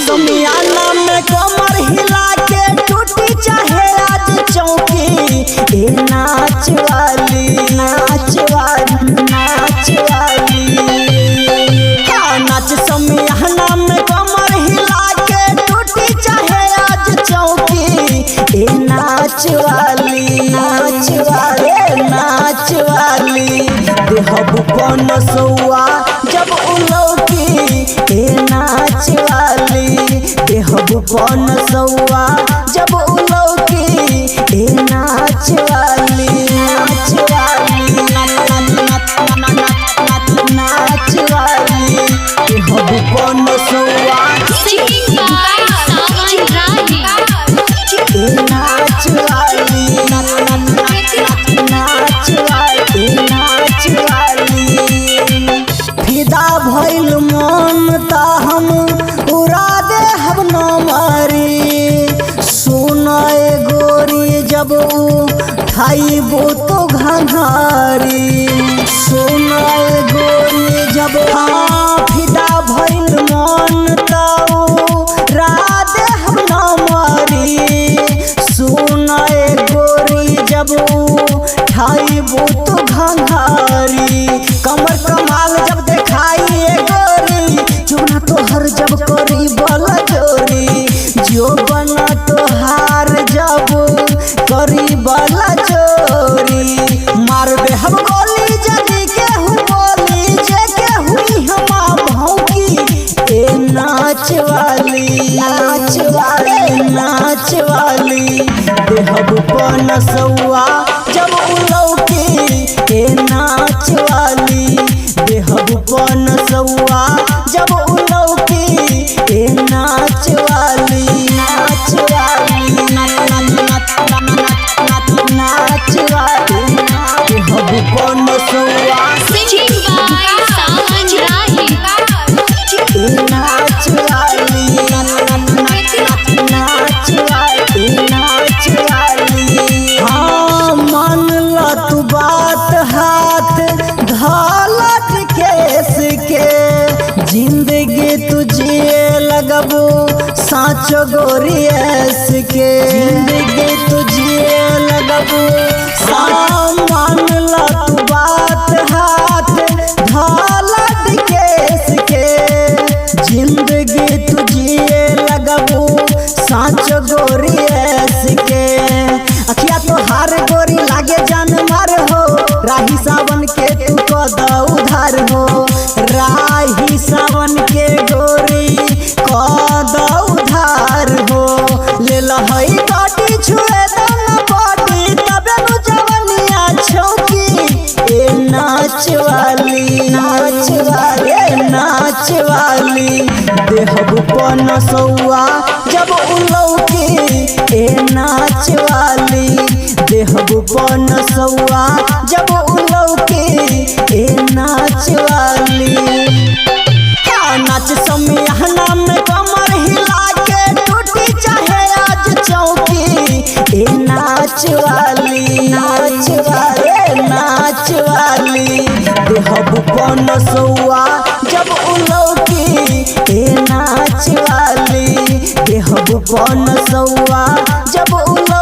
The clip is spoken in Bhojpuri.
समियाना में कमर हिला के टूटी चाहे आज चौकी ए नाच वाली नाच वाली नाच वाली। हाँ नाच समियाना में कमर हिला के टूटी चाहे आज चौकी ए नाच वाली नाच वाली नाच वाली। देहब कौन सौआ जब उलौकी ए नाच वाली। देहब कौन सौआ जब उलौकी ए नाच वाली नाच वाली नाच वाली। देहब कौन सौआ ए नाच वाली नाच वाली नाच वाली। फिदा भइल मन त हम उड़ा दे हम न मारी। सुनाए गोरी जब खाइबो तो घंघारी। सुनाए गोरी जब फिदा भइल मन त उड़ा दे हम न मारी। सुनाए गोरी जब खाइबो तो घंघारी। कमर कमाल जब देखाई गोरी चुना तो हर जब करी बल जोरी। जो बना तो हार जब करी बल जोरी। मार दे हम गोली जदी के हूँ बोली जे के हुई हम भौंकी ए नाच वाली नाच वाली नाच वाली। देहब कौन सौआ जब उलौकी ए नाच वाली। देहब कौन सौआ जब उलौकी ए नाच वाली नाच वाली नाच वाली। देहब कौन सौआ ए नाच वाली नाच वाली नाच वाली। हाँ मान ला तू बात हाथ धालत केस के। जिंदगी तुझे लगबो साँच गोरी ऐस के। जिंदगी तुझे लगबो मान ला तू बात हाथ धालत केस के। जिंदगी तुझे लगबो साँच गोरी ऐस के। अखिया तो हार गोरी लागे जान मार हो। राही सावन के तू कद उधार हो। राही सावन के गोरी कद उधार हो। ले लहई काटी छुए दम पाटी तबे नु जवनिया छौकी ए नाच वाली नाच वाली नाच वाली। देहब कौन सौआ जब उलौकी ए नाच वाली। देहब कौन सौआ जब उलौकी ए नाच वाली। हाँ नाच समियाना में कमर हिला के टूटी चाहे आज चौकी ए नाच वाली नाच वाली नाच वाली। देहब कौन सौआ जब उलौकी ए नाच वाली। देहब कौन सौआ जब उलौकी